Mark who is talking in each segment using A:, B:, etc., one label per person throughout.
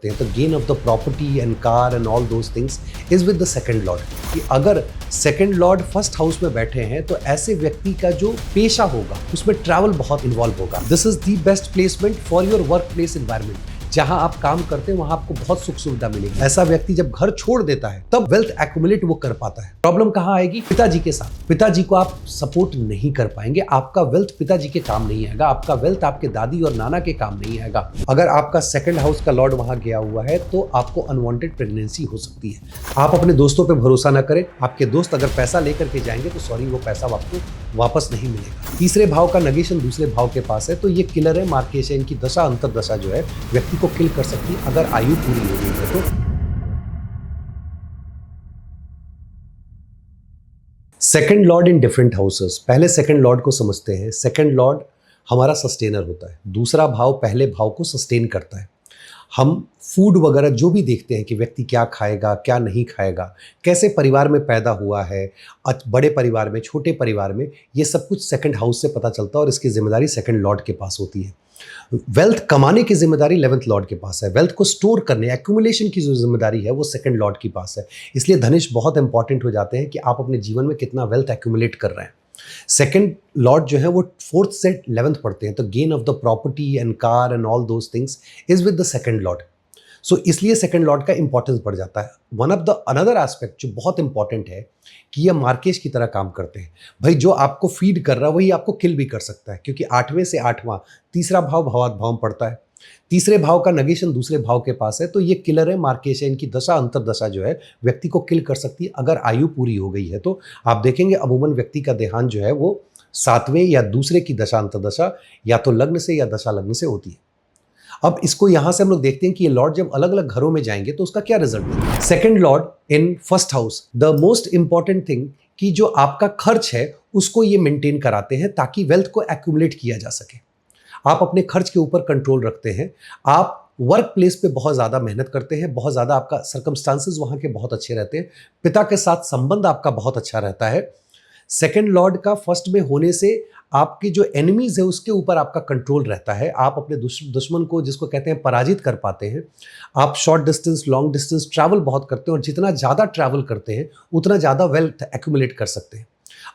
A: The gain of the property and car and all those things is with the second lord. कि अगर second Lord first house में बैठे हैं तो ऐसे व्यक्ति का जो पेशा होगा उसमें ट्रैवल बहुत इन्वॉल्व होगा. This is the best placement for your work place environment. जहां आप काम करते हैं वहां आपको बहुत सुख सुविधा मिलेगी. ऐसा व्यक्ति जब घर छोड़ देता है तब वेल्थ एक्यूमुलेट वो कर पाता है. प्रॉब्लम कहां आएगी? पिताजी के साथ. पिताजी को आप सपोर्ट नहीं कर पाएंगे. आपका वेल्थ पिताजी के काम नहीं आएगा. आपका वेल्थ आपके दादी और नाना के काम नहीं आएगा. अगर आपका सेकंड हाउस का लॉर्ड वहां गया हुआ है तो आपको अनवांटेड प्रेगनेंसी हो सकती है. आप अपने दोस्तों पे भरोसा ना करें. आपके दोस्त अगर पैसा लेकर के जाएंगे तो सॉरी, वो पैसा आपको वापस नहीं मिलेगा. तीसरे भाव का नेगेशन दूसरे भाव के पास है तो ये किलर है. मार्केश है. इनकी दशा अंतरदशा जो है व्यक्ति को किल कर सकती है अगर आयु पूरी हो गई है तो. Second Lord in different houses. पहले सेकंड लॉर्ड को समझते हैं. सेकंड लॉर्ड हमारा सस्टेनर होता है. दूसरा भाव पहले भाव को सस्टेन करता है. हम फूड वगैरह जो भी देखते हैं कि व्यक्ति क्या खाएगा क्या नहीं खाएगा, कैसे परिवार में पैदा हुआ है, बड़े परिवार में छोटे परिवार में, ये सब कुछ सेकंड हाउस से पता चलता है और इसकी जिम्मेदारी सेकंड लॉर्ड के पास होती है. वेल्थ कमाने की जिम्मेदारी 11th लॉर्ड के पास है. वेल्थ को स्टोर करने, एक्यूमुलेशन की जो जिम्मेदारी है वो सेकंड लॉर्ड के पास है. इसलिए धनिष बहुत इंपॉर्टेंट हो जाते हैं कि आप अपने जीवन में कितना वेल्थ एक्यूमुलेट कर रहे हैं. सेकंड लॉर्ड जो है वो 4th से 11th पढ़ते हैं तो gain of the property and car and all those things is with the second lord. So इसलिए सेकंड लॉर्ड का इंपॉर्टेंस बढ़ जाता है. One of the another aspect जो बहुत इंपॉर्टेंट है कि ये मार्केश की तरह काम करते हैं. भाई जो आपको फीड कर रहा है वही आपको किल भी कर सकता है, क्योंकि 8वें से 8वां तीसरा भाव भवात भाव में पड़ता है. तीसरे भाव का नेगेशन दूसरे भाव के पास है तो ये किलर है. मार्केश है. इनकी दशा अंतरदशा जो है व्यक्ति को किल कर सकती है अगर आयु पूरी हो गई है तो. आप देखेंगे अमूमन व्यक्ति का देहांत जो है वो 7वें या दूसरे की दशा अंतरदशा या तो लग्न से या दशा लग्न से होती है. अब इसको यहां से हम लोग देखते हैं कि ये लॉर्ड जब अलग अलग घरों में जाएंगे तो उसका क्या रिजल्ट है. Second Lord in first house, the most important thing कि जो आपका खर्च है उसको ये मेंटेन कराते हैं ताकि वेल्थ को एक्यूमुलेट किया जा सके. आप अपने खर्च के ऊपर कंट्रोल रखते हैं. आप वर्क प्लेस पे बहुत ज़्यादा मेहनत करते हैं. बहुत ज़्यादा आपका सर्कमस्टांसेस वहाँ के बहुत अच्छे रहते हैं. पिता के साथ संबंध आपका बहुत अच्छा रहता है. सेकंड लॉर्ड का फर्स्ट में होने से आपकी जो एनिमीज है उसके ऊपर आपका कंट्रोल रहता है. आप अपने दुश्मन को, जिसको कहते हैं, पराजित कर पाते हैं. आप short distance long distance travel बहुत करते हैं और जितना ज़्यादा ट्रैवल करते हैं उतना ज़्यादा वेल्थ एक्यूमुलेट कर सकते हैं.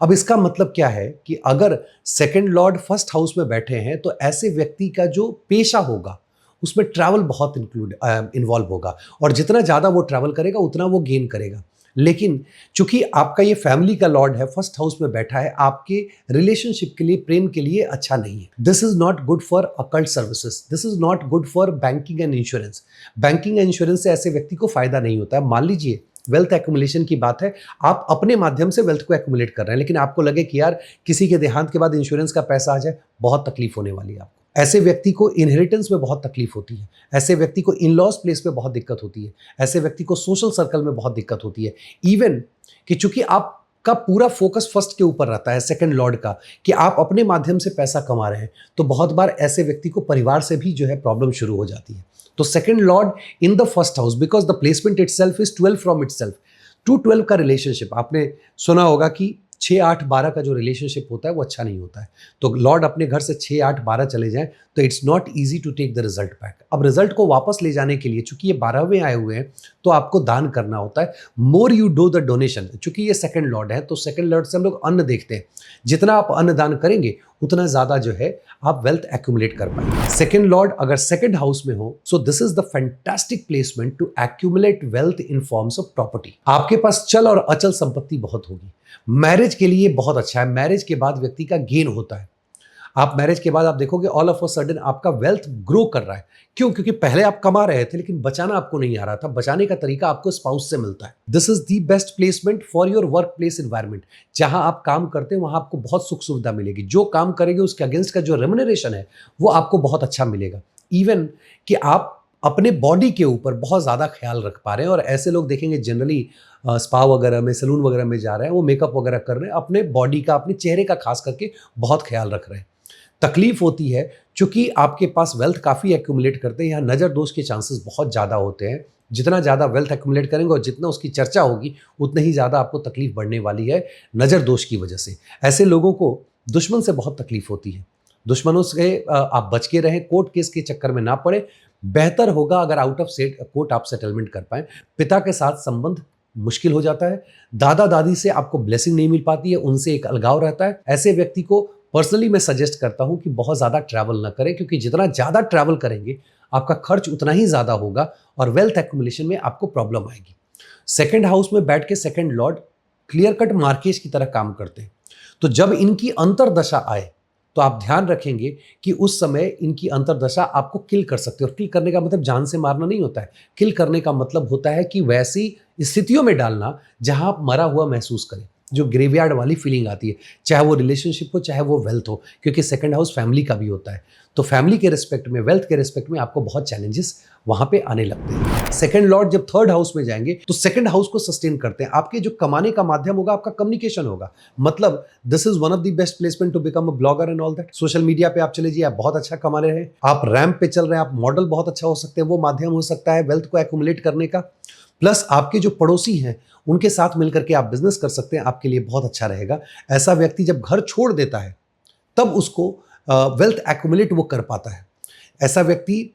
A: अब इसका मतलब क्या है कि अगर सेकंड लॉर्ड फर्स्ट हाउस में बैठे हैं तो ऐसे व्यक्ति का जो पेशा होगा उसमें ट्रैवल बहुत इन्वॉल्व होगा और जितना ज़्यादा वो ट्रैवल करेगा उतना वो गेन करेगा. लेकिन चूंकि आपका ये फैमिली का लॉर्ड है, फर्स्ट हाउस में बैठा है, आपके रिलेशनशिप के लिए, प्रेम के लिए अच्छा नहीं है. This is not good for occult services. This is not good for banking and insurance. Banking and insurance से ऐसे व्यक्ति को फायदा नहीं होता है. मान लीजिए वेल्थ एक्यूमुलेशन की बात है, आप अपने माध्यम से वेल्थ को एक्यूमुलेट कर रहे हैं लेकिन आपको लगे कि यार किसी के देहांत के बाद इंश्योरेंस का पैसा आ जाए, बहुत तकलीफ होने वाली है आपको. ऐसे व्यक्ति को इनहेरिटेंस में बहुत तकलीफ होती है. ऐसे व्यक्ति को इन लॉज प्लेस पे बहुत दिक्कत होती है. ऐसे व्यक्ति को सोशल सर्कल में बहुत दिक्कत होती है. इवन कि चूंकि आपका पूरा फोकस फर्स्ट के ऊपर रहता है सेकंड लॉर्ड का, कि आप अपने माध्यम से पैसा कमा रहे हैं, तो बहुत बार ऐसे व्यक्ति को परिवार से भी जो है प्रॉब्लम शुरू हो जाती है. तो second Lord in the first house, because the placement itself is 12 from itself. 2-12 का रिलेशनशिप आपने सुना होगा कि 6-8-12 का जो रिलेशनशिप होता है वो अच्छा नहीं होता है. तो लॉर्ड अपने घर से 6-8-12 चले जाएं तो it's not easy to take the result back. अब रिजल्ट को वापस ले जाने के लिए, चूंकि ये 12वें आए हुए हैं, तो आपको दान करना होता है. More you do the donation. चूंकि ये सेकंड लॉर्ड है तो सेकंड लॉर्ड से हम लोग अन्न देखते हैं. जितना आप अन्न दान करेंगे उतना ज्यादा जो है आप वेल्थ एक्यूमुलेट कर पाएंगे. सेकंड लॉर्ड अगर सेकंड हाउस में हो, so this is the fantastic placement to accumulate wealth in forms of property. आपके पास चल और अचल संपत्ति बहुत होगी. मैरिज के लिए बहुत अच्छा है. मैरिज के बाद व्यक्ति का गेन होता है. आप मैरिज के बाद आप देखोगे ऑल ऑफ अ सडन आपका वेल्थ ग्रो कर रहा है. क्यों? क्योंकि पहले आप कमा रहे थे लेकिन बचाना आपको नहीं आ रहा था. बचाने का तरीका आपको स्पाउस से मिलता है. This is the best placement for your work place environment. जहां आप काम करते हैं वहां आपको बहुत सुख सुविधा मिलेगी. जो काम करेंगे उसके अगेंस्ट का जो रेम्युनरेशन है वो आपको बहुत अच्छा मिलेगा. इवन कि आप अपने बॉडी के ऊपर बहुत ज़्यादा ख्याल रख पा रहे हैं. और ऐसे लोग देखेंगे जनरली स्पा वगैरह में, सैलून वगैरह में जा रहे हैं, वो मेकअप वगैरह कर रहे हैं, अपने बॉडी का, अपने चेहरे का खास करके बहुत ख्याल रख रहे हैं. तकलीफ होती है चूंकि आपके पास वेल्थ काफ़ी एक्यूमुलेट करते हैं. यहाँ नज़र दोष के चांसेस बहुत ज़्यादा होते हैं. जितना ज़्यादा वेल्थ एक्यूमुलेट करेंगे और जितना उसकी चर्चा होगी उतनी ही ज़्यादा आपको तकलीफ बढ़ने वाली है नज़र दोष की वजह से. ऐसे लोगों को दुश्मन से बहुत तकलीफ होती है. दुश्मनों से आप बच के रहें, कोर्ट केस के चक्कर में ना पड़े. बेहतर होगा अगर आउट ऑफ कोर्ट आप सेटलमेंट कर पाएं। पिता के साथ संबंध मुश्किल हो जाता है, दादा दादी से आपको ब्लेसिंग नहीं मिल पाती है, उनसे एक अलगाव रहता है। ऐसे व्यक्ति को पर्सनली मैं सजेस्ट करता हूं कि बहुत ज़्यादा ट्रैवल ना करें, क्योंकि जितना ज़्यादा ट्रैवल करेंगे आपका खर्च उतना ही ज़्यादा होगा और वेल्थ एक्युमुलेशन में आपको प्रॉब्लम आएगी। सेकंड हाउस में बैठ के second Lord clear cut Marquez की तरह काम करते हैं, तो जब इनकी अंतरदशा आए तो आप ध्यान रखेंगे कि उस समय इनकी अंतरदशा आपको किल कर सकती है। और किल करने का मतलब जान से मारना नहीं होता है। किल करने का मतलब होता है कि वैसी स्थितियों में डालना जहां आप मरा हुआ महसूस करें, जो ग्रेवयार्ड वाली फीलिंग आती है, चाहे वो रिलेशनशिप हो चाहे वो वेल्थ हो, क्योंकि सेकंड हाउस फैमिली का भी होता है। तो फैमिली के रिस्पेक्ट में, वेल्थ के रिस्पेक्ट में आपको बहुत चैलेंजेस वहां पे आने लगते हैं। सेकंड लॉर्ड जब थर्ड हाउस में जाएंगे तो सेकंड हाउस को सस्टेन करते हैं। आपके जो कमाने का माध्यम होगा आपका कम्युनिकेशन होगा। मतलब this is one of the best placement to become a blogger and all that. Social media पे आप चले जाइए, आप बहुत अच्छा कमा रहे हैं, आप रैंप पे चल रहे हैं, आप मॉडल बहुत अच्छा हो सकते हैं, वो माध्यम हो सकता है वेल्थ को एक्युमुलेट करने का। प्लस आपके जो पड़ोसी हैं उनके साथ मिलकर के आप बिजनेस कर सकते हैं, आपके लिए बहुत अच्छा रहेगा। ऐसा व्यक्ति जब घर छोड़ देता है तब उसको वेल्थ एक्युमुलेट वो कर पाता है। ऐसा व्यक्ति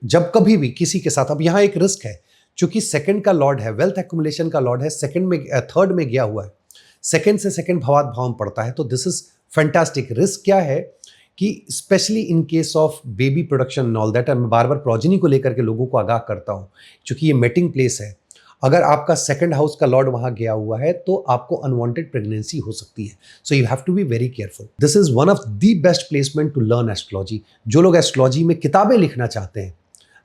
A: जब कभी भी किसी के साथ, अब यहाँ एक रिस्क है, चूंकि सेकंड का लॉर्ड है, वेल्थ एक्युमुलेशन का लॉर्ड है, सेकंड में थर्ड में गया हुआ है, सेकंड से सेकंड भावात भाव में पड़ता है, तो दिस इज फैंटास्टिक। रिस्क क्या है कि specially in case of baby production and all that, मैं बार बार प्रोजेनी को लेकर के लोगों को आगाह करता हूँ, क्योंकि ये मेटिंग प्लेस है। अगर आपका सेकंड हाउस का लॉर्ड वहां गया हुआ है तो आपको अनवांटेड प्रेगनेंसी हो सकती है। So you have to be very careful. This is one of the best placement to learn astrology. जो लोग एस्ट्रोलॉजी में किताबें लिखना चाहते हैं,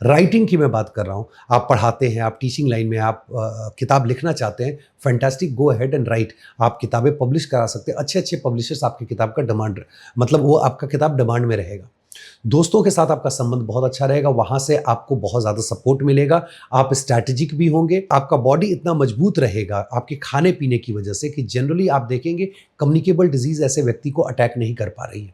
A: राइटिंग की मैं बात कर रहा हूँ, आप पढ़ाते हैं, आप टीचिंग लाइन में, आप किताब लिखना चाहते हैं, fantastic, go ahead and right. आप किताबें पब्लिश करा सकते हैं, अच्छे अच्छे पब्लिशर्स आपकी किताब का डिमांड, मतलब वो आपका किताब डिमांड में रहेगा। दोस्तों के साथ आपका संबंध बहुत अच्छा रहेगा, वहां से आपको बहुत ज़्यादा सपोर्ट मिलेगा, आप स्ट्रैटेजिक भी होंगे, आपका बॉडी इतना मजबूत रहेगा आपके खाने पीने की वजह से कि जनरली आप देखेंगे कम्युनिकेबल डिजीज ऐसे व्यक्ति को अटैक नहीं कर पा रही है।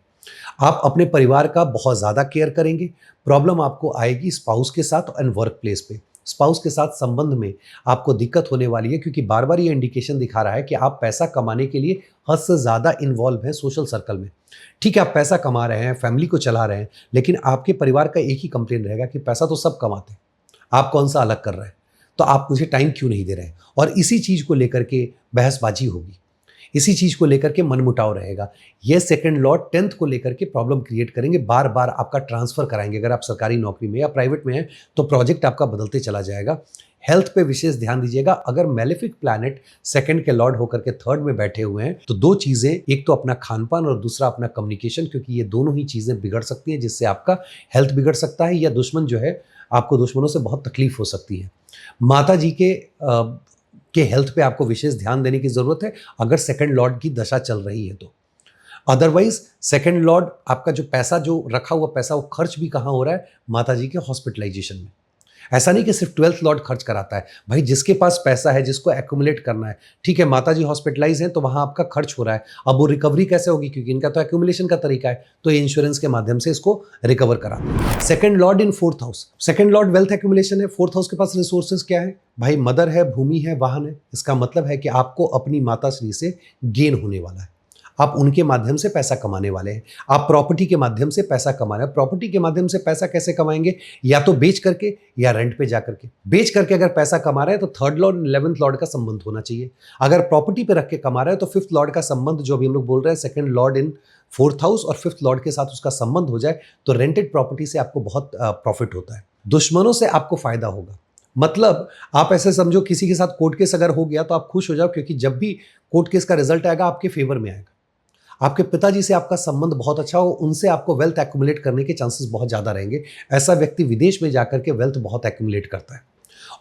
A: आप अपने परिवार का बहुत ज़्यादा केयर करेंगे। प्रॉब्लम आपको आएगी स्पाउस के साथ एंड वर्क प्लेस पे। स्पाउस के साथ संबंध में आपको दिक्कत होने वाली है, क्योंकि बार बार ये इंडिकेशन दिखा रहा है कि आप पैसा कमाने के लिए हद से ज़्यादा इन्वॉल्व हैं सोशल सर्कल में। ठीक है, आप पैसा कमा रहे हैं, फैमिली को चला रहे हैं, लेकिन आपके परिवार का एक ही कंप्लेन रहेगा कि पैसा तो सब कमाते हैं, आप कौन सा अलग कर रहे हैं, तो आप मुझे टाइम क्यों नहीं दे रहे हैं। और इसी चीज़ को लेकर के बहसबाजी होगी, इसी चीज को लेकर के मनमुटाव रहेगा। ये सेकंड लॉर्ड 10th को लेकर के प्रॉब्लम क्रिएट करेंगे, बार बार आपका ट्रांसफर कराएंगे। अगर आप सरकारी नौकरी में या प्राइवेट में हैं तो प्रोजेक्ट आपका बदलते चला जाएगा। हेल्थ पे विशेष ध्यान दीजिएगा। अगर मेलेफिक प्लैनेट सेकंड के लॉर्ड होकर के थर्ड में बैठे हुए हैं तो दो चीजें, एक तो अपना खान पान और दूसरा अपना कम्युनिकेशन, क्योंकि ये दोनों ही चीजें बिगड़ सकती हैं, जिससे आपका हेल्थ बिगड़ सकता है या दुश्मन जो है, आपको दुश्मनों से बहुत तकलीफ हो सकती है। माता जी के हेल्थ पे आपको विशेष ध्यान देने की जरूरत है अगर सेकंड लॉर्ड की दशा चल रही है तो। अदरवाइज सेकंड लॉर्ड आपका जो पैसा, जो रखा हुआ पैसा, वो खर्च भी कहाँ हो रहा है, माता जी के हॉस्पिटलाइजेशन में। ऐसा नहीं कि सिर्फ 12th लॉर्ड खर्च कराता है भाई, जिसके पास पैसा है, जिसको एक्यूमुलेट करना है, ठीक है, माता जी हॉस्पिटलाइज हैं तो वहां आपका खर्च हो रहा है। अब वो रिकवरी कैसे होगी, क्योंकि इनका तो एक्यूमुलेशन का तरीका है, तो ये इंश्योरेंस के माध्यम से इसको रिकवर कराते हैं। Second Lord in fourth house, second Lord wealth accumulation है, फोर्थ हाउस के पास रिसोर्सेज क्या है भाई, मदर है, भूमि है, वाहन है। इसका मतलब है कि आपको अपनी माता श्री से गेन होने वाला है, आप उनके माध्यम से पैसा कमाने वाले हैं, आप प्रॉपर्टी के माध्यम से पैसा कमा रहे हैं। प्रॉपर्टी के माध्यम से पैसा कैसे कमाएंगे, या तो बेच करके या रेंट पे जा करके। बेच करके अगर पैसा कमा रहे हैं तो थर्ड लॉर्ड 11th लॉर्ड का संबंध होना चाहिए। अगर प्रॉपर्टी पे रख के कमा रहे हैं तो फिफ्थ लॉर्ड का संबंध, जो अभी हम लोग बोल रहे हैं, second Lord in fourth house और फिफ्थ लॉर्ड के साथ उसका संबंध हो जाए तो रेंटेड प्रॉपर्टी से आपको बहुत प्रॉफिट होता है। दुश्मनों से आपको फायदा होगा, मतलब आप ऐसे समझो किसी के साथ कोर्ट केस अगर हो गया तो आप खुश हो जाओ, क्योंकि जब भी कोर्ट केस का रिजल्ट आएगा आपके फेवर में आएगा। आपके पिताजी से आपका संबंध बहुत अच्छा हो, उनसे आपको वेल्थ एक्यूमुलेट करने के चांसेस बहुत ज़्यादा रहेंगे। ऐसा व्यक्ति विदेश में जाकर के वेल्थ बहुत एक्यूमुलेट करता है।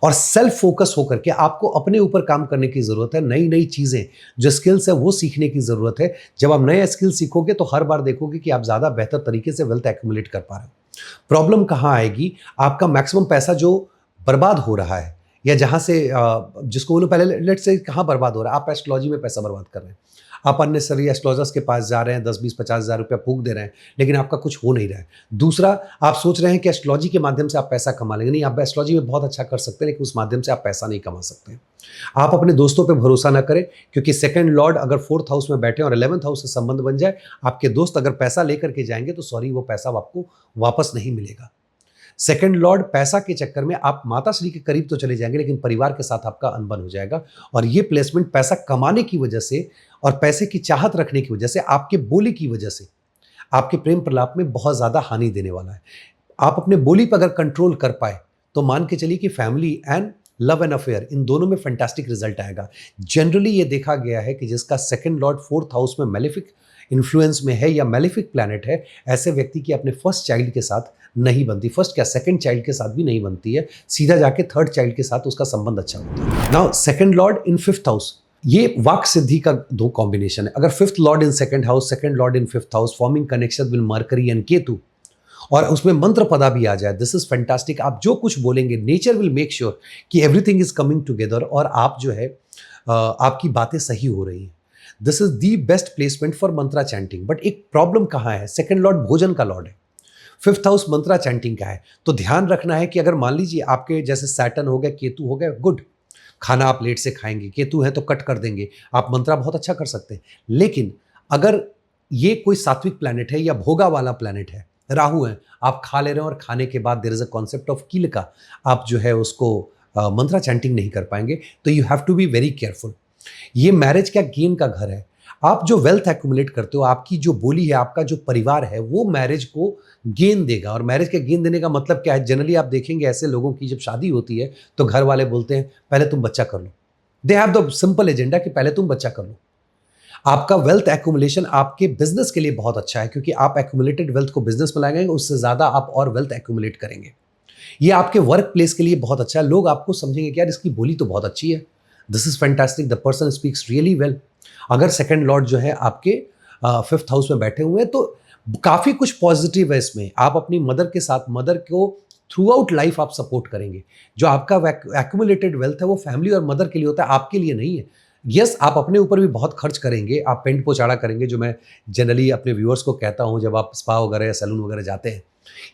A: और सेल्फ फोकस होकर के आपको अपने ऊपर काम करने की ज़रूरत है। नई नई चीज़ें जो स्किल्स है वो सीखने की ज़रूरत है। जब आप नए स्किल सीखोगे तो हर बार देखोगे कि आप ज़्यादा बेहतर तरीके से वेल्थ एक्यूमुलेट कर पा रहे हो। प्रॉब्लम कहाँ आएगी, आपका मैक्सिमम पैसा जो बर्बाद हो रहा है, या जहाँ से जिसको बोलो पहले, लेट से कहाँ बर्बाद हो रहा है, आप एस्ट्रोलॉजी में पैसा बर्बाद कर रहे हैं, आप अननेसेसरी एस्ट्रोलॉजर्स के पास जा रहे हैं, 10 20 50 हज़ार रुपया फूंक दे रहे हैं, लेकिन आपका कुछ हो नहीं रहा है। दूसरा, आप सोच रहे हैं कि एस्ट्रोलॉजी के माध्यम से आप पैसा कमा लेंगे। नहीं, आप एस्ट्रोलॉजी में बहुत अच्छा कर सकते हैं, लेकिन उस माध्यम से आप पैसा नहीं कमा सकते हैं। आप अपने दोस्तों पे भरोसा ना करें, क्योंकि सेकंड लॉर्ड अगर फोर्थ हाउस में बैठे और 11th हाउस से संबंध बन जाए, आपके दोस्त अगर पैसा लेकर के जाएंगे तो सॉरी, वो पैसा आपको वापस नहीं मिलेगा। सेकंड लॉर्ड पैसा के चक्कर में आप माता श्री के करीब तो चले जाएंगे, लेकिन परिवार के साथ आपका अनबन हो जाएगा। और ये प्लेसमेंट पैसा कमाने की वजह से और पैसे की चाहत रखने की वजह से, आपके बोली की वजह से आपके प्रेम प्रलाप में बहुत ज़्यादा हानि देने वाला है। आप अपने बोली पर अगर कंट्रोल कर पाए तो मान के चलिए कि family and love and affair इन दोनों में फैंटास्टिक रिजल्ट आएगा। जनरली ये देखा गया है कि जिसका सेकंड लॉर्ड फोर्थ हाउस में मैलेफिक इन्फ्लुएंस में है या मैलेफिक प्लैनेट है, ऐसे व्यक्ति की अपने फर्स्ट चाइल्ड के साथ नहीं बनती, फर्स्ट क्या सेकंड चाइल्ड के साथ भी नहीं बनती है, सीधा जाके थर्ड चाइल्ड के साथ उसका संबंध अच्छा होता है। Now second Lord in fifth house, ये वाक सिद्धि का दो कॉम्बिनेशन है। अगर fifth Lord in second house, second Lord in fifth house, forming connection with mercury and Ketu, और उसमें मंत्र पदा भी आ जाए, दिस इज फैंटास्टिक। आप जो कुछ बोलेंगे नेचर विल मेक श्योर कि एवरीथिंग इज कमिंग टुगेदर और आप जो है आपकी बातें सही हो रही हैं। This is the best placement for Mantra chanting. But एक प्रॉब्लम कहाँ है, सेकंड लॉर्ड भोजन का लॉर्ड है, फिफ्थ हाउस मंत्रा चैंटिंग का है। तो ध्यान रखना है कि अगर मान लीजिए आपके जैसे सैटर्न हो गया, केतु हो गया, गुड, खाना आप लेट से खाएंगे, केतु है तो कट कर देंगे, आप मंत्रा बहुत अच्छा कर सकते हैं। लेकिन अगर ये कोई सात्विक प्लैनेट है या भोगा वाला प्लैनेट है, राहु है, आप खा ले रहे हैं और खाने के बाद there is a concept of कील का, आप जो है उसको मंत्रा चैंटिंग नहीं कर पाएंगे। तो you have to be very careful. ये मैरिज का गेन का घर है। आप जो वेल्थ एक्यूमुलेट करते हो, आपकी जो बोली है, आपका जो परिवार है, वो मैरिज को गेन देगा। और मैरिज के गेन देने का मतलब क्या है, जनरली आप देखेंगे ऐसे लोगों की जब शादी होती है तो घर वाले बोलते हैं पहले तुम बच्चा कर लो। They have the simple agenda कि पहले तुम बच्चा कर लो। आपका वेल्थ एक्यूमुलेशन आपके बिजनेस के लिए बहुत अच्छा है, क्योंकि आप एक्यूमुलेटेड वेल्थ को बिजनेस में लाएंगे, उससे ज़्यादा आप और वेल्थ एक्यूमुलेट करेंगे। ये आपके वर्क प्लेस के लिए बहुत अच्छा है। लोग आपको समझेंगे कि यार इसकी बोली तो बहुत अच्छी है, this is fantastic, the person speaks really well. अगर सेकंड लॉर्ड जो है आपके फिफ्थ हाउस में बैठे हुए हैं तो काफ़ी कुछ पॉजिटिव है इसमें। आप अपनी मदर के साथ, मदर को थ्रू आउट लाइफ आप सपोर्ट करेंगे। जो आपका एक्यूमुलेटेड वेल्थ है वो फैमिली और मदर के लिए होता है, आपके लिए नहीं है। यस, आप अपने ऊपर भी बहुत खर्च करेंगे, आप पेंट पोचाड़ा करेंगे, जो मैं जनरली अपने व्यूअर्स को कहता हूं जब आप स्पा वगैरह या सैलून वगैरह जाते हैं।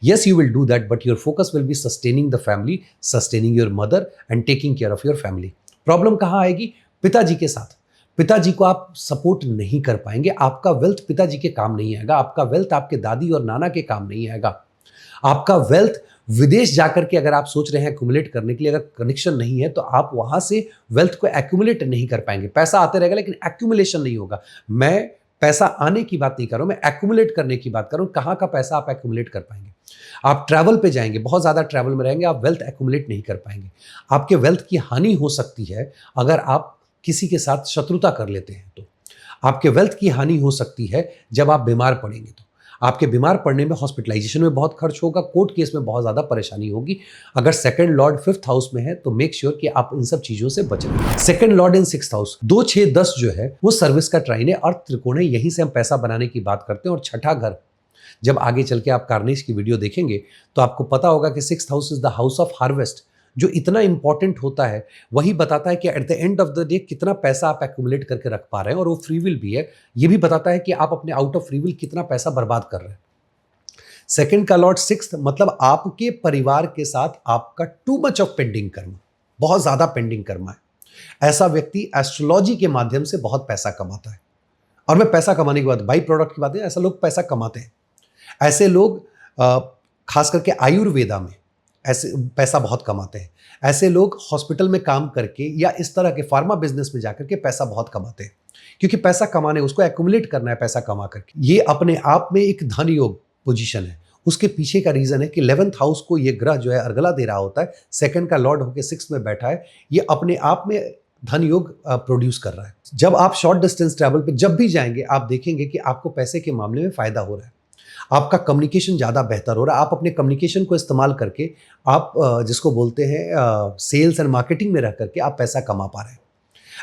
A: Yes, you will do that, but your focus will be sustaining the family, sustaining your mother and taking care of your family. Problem कहाँ आएगी, पिताजी के साथ। पिताजी को आप सपोर्ट नहीं कर पाएंगे, आपका वेल्थ पिताजी के काम नहीं आएगा, आपका वेल्थ आपके दादी और नाना के काम नहीं आएगा। आपका वेल्थ विदेश जाकर के अगर आप सोच रहे हैं एक्यूमुलेट करने के लिए, अगर कनेक्शन नहीं है तो आप वहां से वेल्थ को एक्यूमुलेट नहीं कर पाएंगे। पैसा आते रहेगा लेकिन एक्यूमुलेशन नहीं होगा। मैं पैसा आने की बात नहीं कर रहा हूं, मैं एक्यूमुलेट करने की बात कर रहा हूं। कहां का पैसा आप एक्यूमुलेट कर पाएंगे? आप ट्रैवल पे जाएंगे, बहुत ज्यादा ट्रैवल में रहेंगे, आप वेल्थ एक्यूमुलेट नहीं कर पाएंगे। आपके वेल्थ की हानि हो सकती है अगर आप किसी के साथ शत्रुता कर लेते हैं तो। आपके वेल्थ की हानि हो सकती है जब आप बीमार पड़ेंगे तो। आपके बीमार पड़ने में, हॉस्पिटलाइजेशन में बहुत खर्च होगा, कोर्ट केस में बहुत ज़्यादा परेशानी होगी। अगर सेकंड लॉर्ड फिफ्थ हाउस में है तो मेक श्योर कि आप इन सब चीज़ों से बचें। सेकंड लॉर्ड इन सिक्स्थ हाउस, 2, 6, 10 जो है वो सर्विस का ट्राइन है और त्रिकोण है, यहीं से हम पैसा बनाने की बात करते हैं। और छठा घर, जब आगे चल के आप कार्निश की वीडियो देखेंगे तो आपको पता होगा कि sixth house is the house of harvest, जो इतना इंपॉर्टेंट होता है। वही बताता है कि at the end of the day कितना पैसा आप एक्यूमुलेट करके रख पा रहे हैं, और वो फ्री विल भी है। ये भी बताता है कि आप अपने आउट ऑफ फ्री विल कितना पैसा बर्बाद कर रहे हैं। सेकंड का लॉर्ड सिक्स्थ, मतलब आपके परिवार के साथ आपका टू मच ऑफ पेंडिंग कर्म, बहुत ज्यादा पेंडिंग कर्म है। ऐसा व्यक्ति एस्ट्रोलॉजी के माध्यम से बहुत पैसा कमाता है। और मैं पैसा कमाने की बात, बाई प्रोडक्ट की बात है, ऐसा लोग पैसा कमाते हैं। ऐसे लोग खास करके आयुर्वेदा में ऐसे पैसा बहुत कमाते हैं। ऐसे लोग हॉस्पिटल में काम करके या इस तरह के फार्मा बिजनेस में जाकर के पैसा बहुत कमाते हैं, क्योंकि पैसा कमाने, उसको एक्यूमुलेट करना है पैसा कमा करके। ये अपने आप में एक धन योग पोजीशन है। उसके पीछे का रीजन है कि 11th हाउस को ये ग्रह जो है अर्गला दे रहा होता है, सेकंड का लॉर्ड होकर 6 में बैठा है, ये अपने आप में धन योग प्रोड्यूस कर रहा है। जब आप शॉर्ट डिस्टेंस ट्रैवल पे जब भी जाएंगे, आप देखेंगे कि आपको पैसे के मामले में फायदा हो रहा है, आपका कम्युनिकेशन ज़्यादा बेहतर हो रहा है। आप अपने कम्युनिकेशन को इस्तेमाल करके आप जिसको बोलते हैं सेल्स एंड मार्केटिंग में रह करके आप पैसा कमा पा रहे हैं।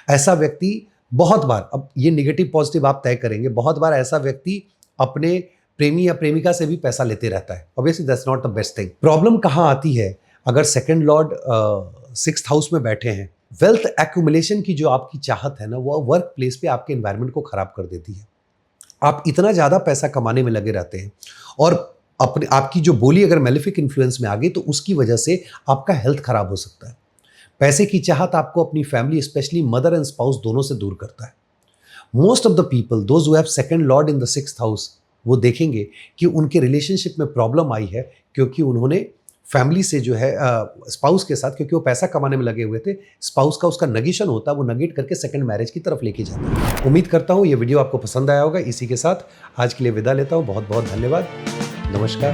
A: ऐसा व्यक्ति बहुत बार, अब ये निगेटिव पॉजिटिव आप तय करेंगे, बहुत बार ऐसा व्यक्ति अपने प्रेमी या प्रेमिका से भी पैसा लेते रहता है। Obviously that's not the best thing. Problem कहाँ आती है, अगर सेकंड लॉर्ड सिक्स्थ हाउस में बैठे हैं, वेल्थ एक्यूमुलेशन की जो आपकी चाहत है ना, वो वर्क प्लेस पे आपके एनवायरनमेंट को खराब कर देती है। आप इतना ज़्यादा पैसा कमाने में लगे रहते हैं और अपने आपकी जो बोली अगर मैलेफिक इन्फ्लुएंस में आ गई तो उसकी वजह से आपका हेल्थ खराब हो सकता है। पैसे की चाहत आपको अपनी family, specially mother and spouse, दोनों से दूर करता है। Most of the people those who have second Lord in the sixth house, वो देखेंगे कि उनके रिलेशनशिप में प्रॉब्लम आई है क्योंकि उन्होंने फैमिली से जो है स्पाउस के साथ, क्योंकि वो पैसा कमाने में लगे हुए थे, स्पाउस का उसका नेगेशन होता है, वो नेगेट करके सेकंड मैरिज की तरफ लेके जाता है। उम्मीद करता हूँ ये वीडियो आपको पसंद आया होगा। इसी के साथ आज के लिए विदा लेता हूँ। बहुत बहुत धन्यवाद। नमस्कार।